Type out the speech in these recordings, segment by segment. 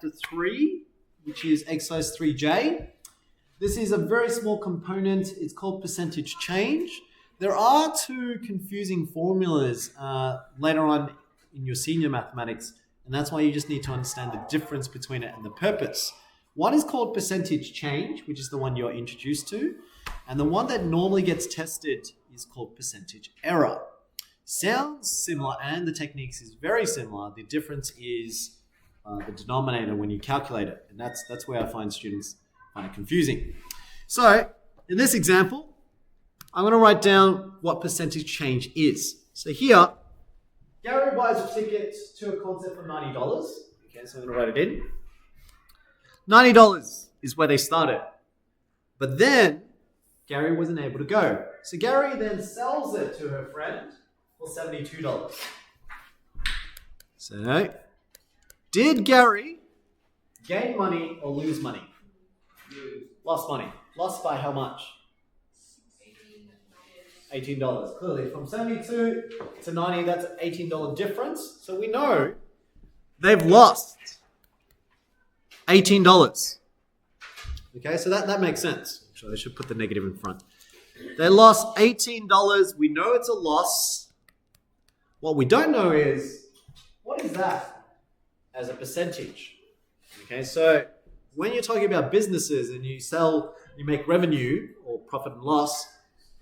chapter 3, which is exercise 3J. This is a very small component. It's called percentage change. There are two confusing formulas later on in your senior mathematics, and that's why you just need to understand the difference between it and the purpose. One is called percentage change, which is the one you're introduced to, and the one that normally gets tested is called percentage error. Sounds similar, and the techniques is very similar. The difference is the denominator when you calculate it, and that's where I find students find it confusing. So in this example, I'm going to write down what percentage change is. So here, Gary buys a ticket to a concert for $90. Okay, so I'm going to write it in. $90 is where they started. But then Gary wasn't able to go. So Gary then sells it to her friend for $72. So, did Gary gain money or lose money? Lost money. Lost by how much? $18. Clearly, from 72 to 90, that's an $18 difference. So we know they've lost $18. Okay, so that makes sense. Actually, I should put the negative in front. They lost $18. We know it's a loss. What we don't know is, what is that as a percentage? Okay, so when you're talking about businesses and you sell, you make revenue or profit and loss,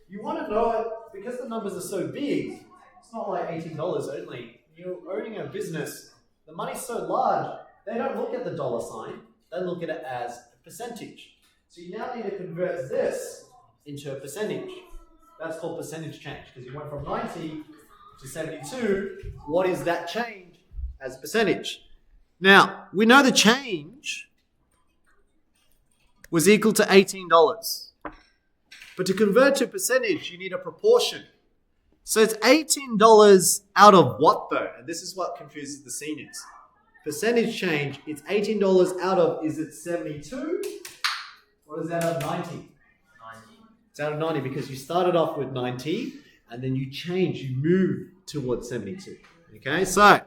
you want to know it because the numbers are so big. It's not like $18 only. You're owning a business, the money's so large, they don't look at the dollar sign, they look at it as a percentage. So you now need to convert this into a percentage. That's called percentage change because you went from 90 to 72. What is that change as a percentage? Now, we know the change was equal to $18. But to convert to percentage, you need a proportion. So it's $18 out of what though? And this is what confuses the seniors. Percentage change, it's $18 out of, is it 72? Or is that out of 90? 90. It's out of 90 because you started off with 90 and then you change, you move towards 72. Okay, so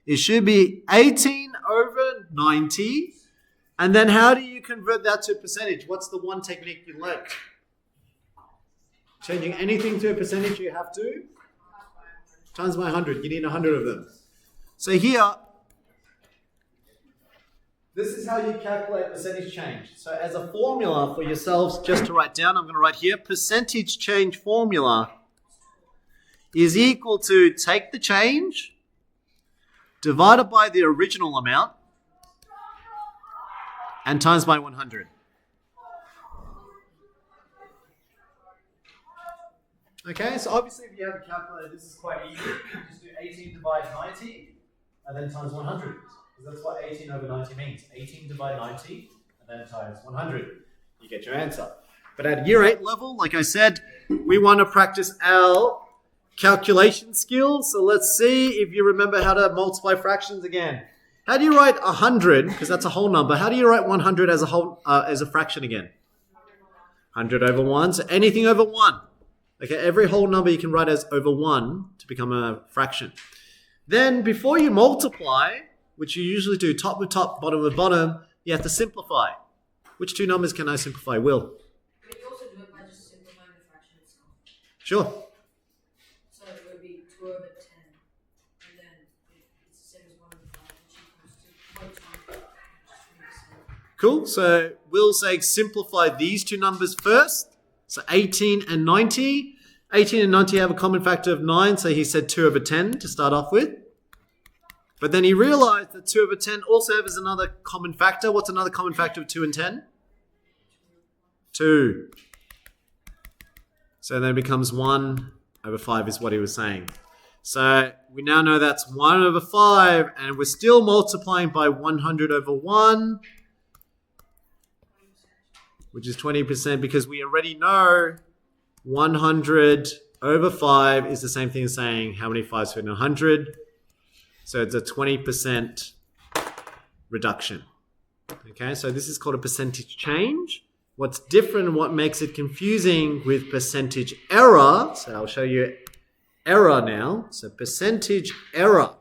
it should be 18 over 90. And then how do you convert that to a percentage? What's the one technique you learned? Changing anything to a percentage, you have to times by 100. You need 100 of them. So here, this is how you calculate percentage change. So as a formula for yourselves, just to write down, I'm going to write here, percentage change formula is equal to take the change divided by the original amount and times by 100. Okay, so obviously if you have a calculator, this is quite easy. You just do 18 divided 90 and then times 100. Because that's what 18 over 90 means. 18 divided 90 and then times 100. You get your answer. But at year 8 level, like I said, we want to practice our calculation skills. So let's see if you remember how to multiply fractions again. How do you write 100, because that's a whole number, how do you write 100 as a whole as a fraction again? 100 over 1, so anything over 1. Okay, every whole number you can write as over 1 to become a fraction. Then before you multiply, which you usually do top with top, bottom with bottom, you have to simplify. Which two numbers can I simplify, Will? But you also do it by just simplifying the fraction itself. Sure. So it would be 2 over 10, and then it's the same as 1 over 5, which equals to 1 times, which is 20%. Cool, so Will saying simplify these two numbers first. So 18 and 90. 18 and 90 have a common factor of 9, so he said 2 over 10 to start off with. But then he realized that 2 over 10 also has another common factor. What's another common factor of 2 and 10? 2. So then it becomes 1 over 5 is what he was saying. So we now know that's 1 over 5, and we're still multiplying by 100 over 1. Which is 20% because we already know 100 over 5 is the same thing as saying how many 5s fit in 100. So it's a 20% reduction. Okay, so this is called a percentage change. What's different and what makes it confusing with percentage error, so I'll show you error now. So percentage error.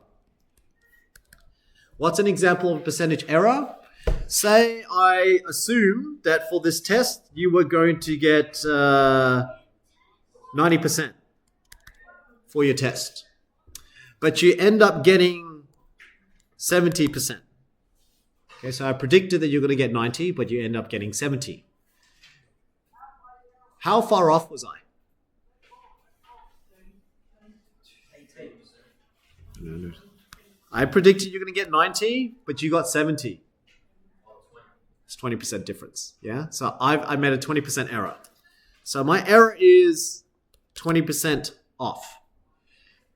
What's an example of a percentage error? Say I assume that for this test you were going to get 90% for your test, but you end up getting 70%. Okay, so I predicted that you're going to get 90, but you end up getting 70. How far off was I? 18%. I predicted you're going to get 90, but you got 70. It's 20% difference. Yeah, so I made a 20% error. So my error is 20% off.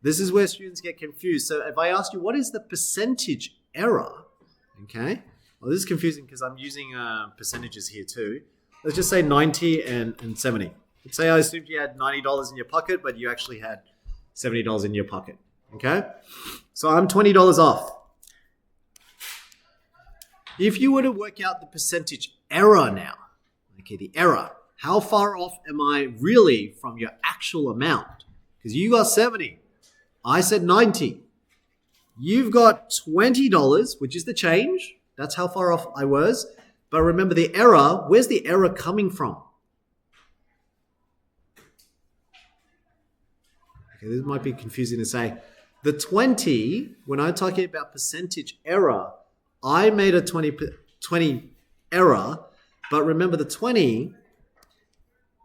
This is where students get confused. So if I ask you, what is the percentage error? Okay. Well, this is confusing because I'm using percentages here too. Let's just say 90 and 70. Let's say I assumed you had $90 in your pocket, but you actually had $70 in your pocket. Okay. So I'm $20 off. If you were to work out the percentage error now, okay, the error, how far off am I really from your actual amount? Because you got 70. I said 90. You've got $20, which is the change. That's how far off I was. But remember the error, where's the error coming from? Okay, this might be confusing to say. The 20, when I'm talking about percentage error, I made a 20 error. But remember the 20,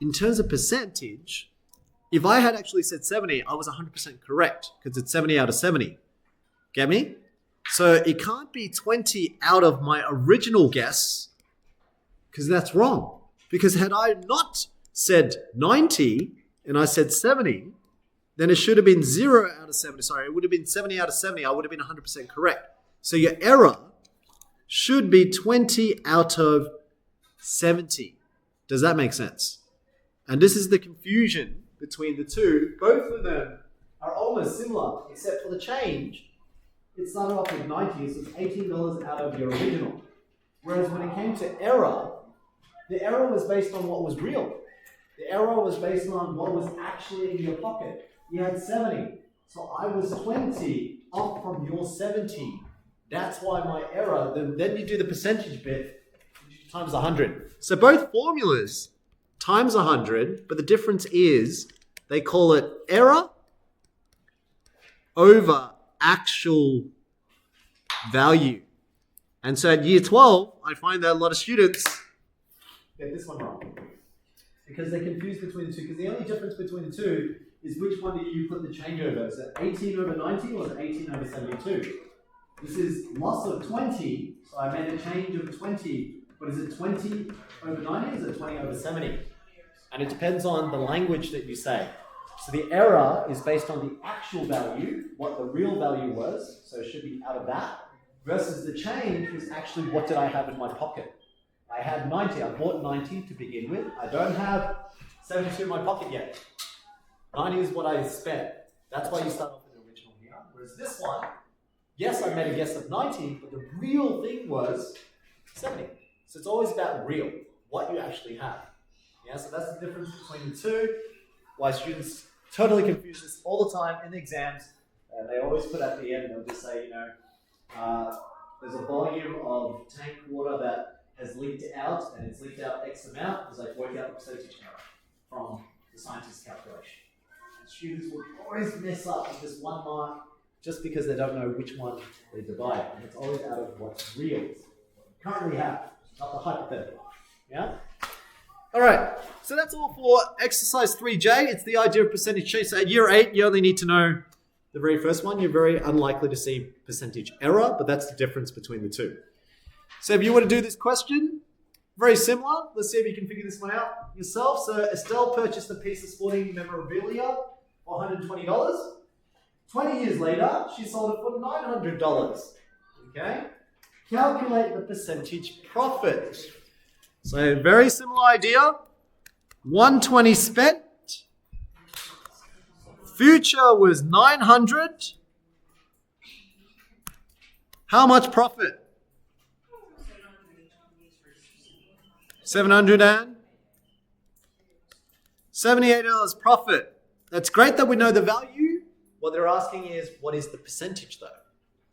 in terms of percentage, if I had actually said 70, I was 100% correct because it's 70 out of 70. Get me? So it can't be 20 out of my original guess because that's wrong. Because had I not said 90 and I said 70, then it should have been 0 out of 70. Sorry, it would have been 70 out of 70. I would have been 100% correct. So your error should be 20 out of 70. Does that make sense? And this is the confusion between the two. Both of them are almost similar, except for the change. It started off with 90, so it's $18 out of your original. Whereas when it came to error, the error was based on what was real. The error was based on what was actually in your pocket. You had 70, so I was 20 off from your 70. That's why my error, then you do the percentage bit, times 100. So both formulas times 100, but the difference is they call it error over actual value. And so at year 12, I find that a lot of students get this one wrong because they're confused between the two. Because the only difference between the two is which one do you put the change over? Is it 18 over 90 or is it 18 over 72? This is loss of 20, so I made a change of 20. But is it 20 over 90 or is it 20 over 70? And it depends on the language that you say. So the error is based on the actual value, what the real value was, so it should be out of that, versus the change was actually what did I have in my pocket. I had 90, I bought 90 to begin with. I don't have 72 in my pocket yet. 90 is what I spent. That's why you start off with the original here. Whereas this one, yes, I made a guess of 90, but the real thing was 70. So it's always about real, what you actually have. Yeah, so that's the difference between the two. Why students totally confuse this all the time in the exams. And they always put at the end, they'll just say, there's a volume of tank water that has leaked out, and it's leaked out X amount, because I've worked out the percentage error from the scientist's calculation. And students will always mess up with this one mark just because they don't know which one they divide. And it's always out of what's real, what we currently have, not the hypothetical. Yeah? All right, so that's all for exercise 3J. It's the idea of percentage change. So at year 8, you only need to know the very first one. You're very unlikely to see percentage error, but that's the difference between the two. So if you want to do this question, very similar. Let's see if you can figure this one out yourself. So Estelle purchased a piece of sporting memorabilia for $120. 20 years later, she sold it for $900. Okay? Calculate the percentage profit. So very similar idea. 120 spent. Future was 900. How much profit? 778 $78 profit. That's great that we know the value. What they're asking is, what is the percentage though?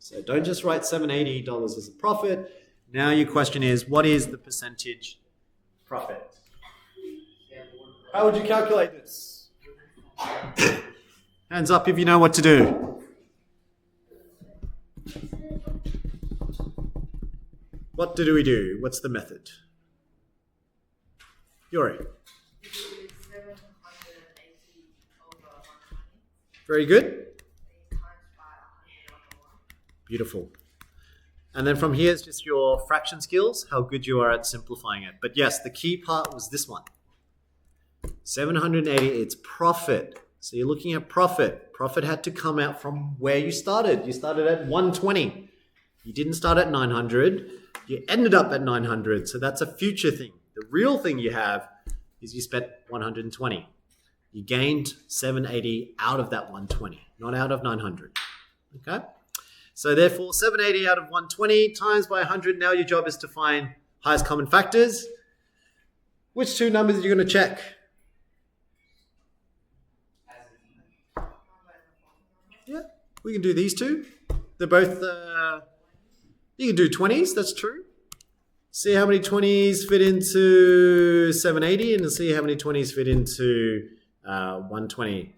So don't just write $780 as a profit. Now your question is, what is the percentage profit? How would you calculate this? Hands up if you know what to do. What do we do? What's the method? Yuri. Very good. Beautiful. And then from here, it's just your fraction skills, how good you are at simplifying it. But yes, the key part was this one. 780, it's profit. So you're looking at profit. Profit had to come out from where you started. You started at 120. You didn't start at 900. You ended up at 900. So that's a future thing. The real thing you have is you spent 120. You gained 780 out of that 120, not out of 900. Okay? So therefore, 780 out of 120 times by 100. Now your job is to find highest common factors. Which two numbers are you going to check? Yeah, we can do these two. They're both, you can do 20s, that's true. See how many 20s fit into 780 and see how many 20s fit into 120.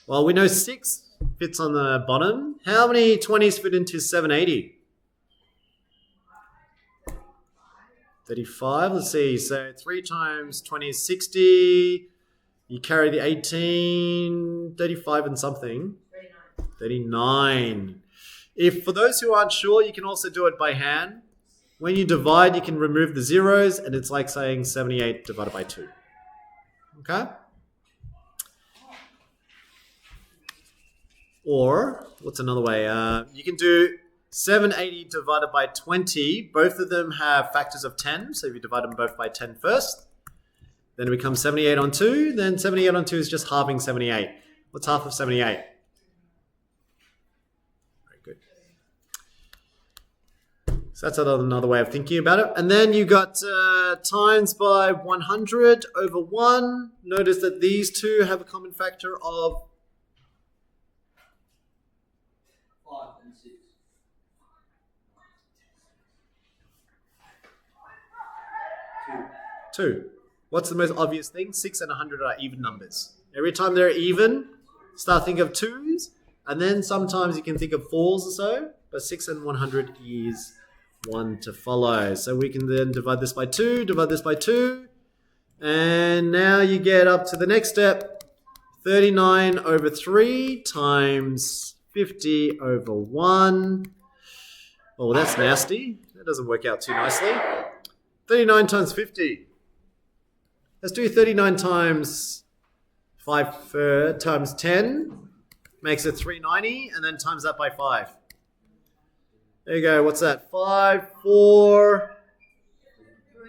Well, we know 6 fits on the bottom. How many 20s fit into 780? 35, let's see. So 3 times 20 is 60. You carry the 18, 35 and something. 39. If for those who aren't sure, you can also do it by hand. When you divide, you can remove the zeros and it's like saying 78 divided by 2. Okay? Or, what's another way? You can do 780 divided by 20. Both of them have factors of 10. So if you divide them both by 10 first, then it becomes 78 on 2. Then 78 on 2 is just halving 78. What's half of 78? Very good. So that's another way of thinking about it. And then you got times by 100 over 1. Notice that these two have a common factor of 2. What's the most obvious thing? 6 and 100 are even numbers. Every time they're even, start thinking of 2s, and then sometimes you can think of 4s or so, but 6 and 100 is one to follow. So we can then divide this by 2, divide this by 2, and now you get up to the next step. 39 over 3 times 50 over 1. Oh, that's nasty. That doesn't work out too nicely. 39 times 50. Let's do 39 times 5 times 10. Makes it 390, and then times that by 5. There you go. What's that? 5, 4,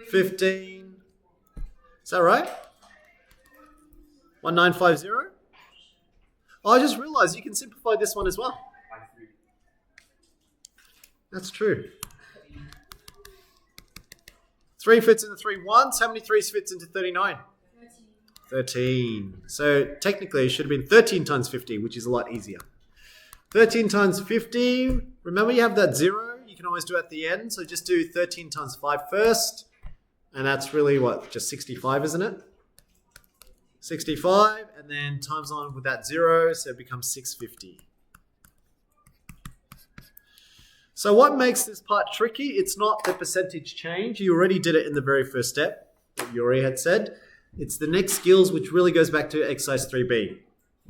15. Is that right? 1950? Oh, I just realized you can simplify this one as well. That's true. 3 fits into 3 once. How many 3s fits into 39? 13. So technically it should have been 13 times 50, which is a lot easier. 13 times 50. Remember you have that 0. You can always do it at the end. So just do 13 times 5 first. And that's really what? Just 65, isn't it? 65. And then times on with that 0. So it becomes 650. So what makes this part tricky? It's not the percentage change. You already did it in the very first step, what Yuri had said. It's the next skills, which really goes back to exercise 3B,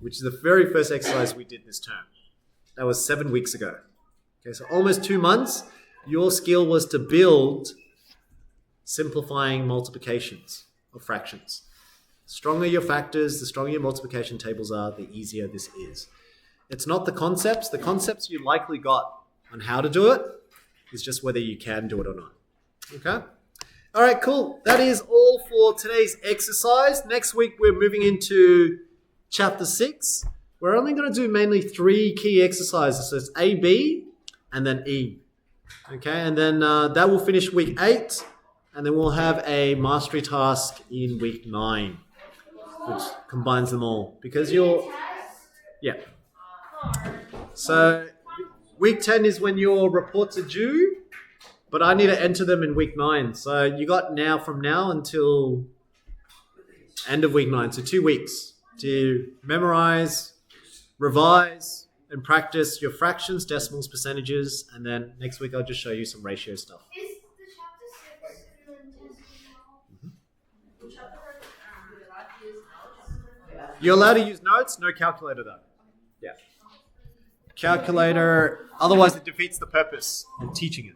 which is the very first exercise we did this term. That was 7 weeks ago. Okay, so almost 2 months. Your skill was to build simplifying multiplications of fractions. The stronger your factors, the stronger your multiplication tables are, the easier this is. It's not the concepts. The concepts you likely got on how to do it. It's just whether you can do it or not. Okay? All right, cool. That is all for today's exercise. Next week, we're moving into chapter 6. We're only going to do mainly 3 key exercises. So it's A, B, and then E. Okay, and then that will finish week 8. And then we'll have a mastery task in week 9, which combines them all. Because you're... Yeah. So... week 10 is when your reports are due, but I need to enter them in week 9. So you got now from now until end of week 9. So 2 weeks to memorize, revise, and practice your fractions, decimals, percentages. And then next week, I'll just show you some ratio stuff. Is the chapter 6 in the test as well? You're allowed to use notes, no calculator though. Yeah. Calculator, otherwise it defeats the purpose of teaching it.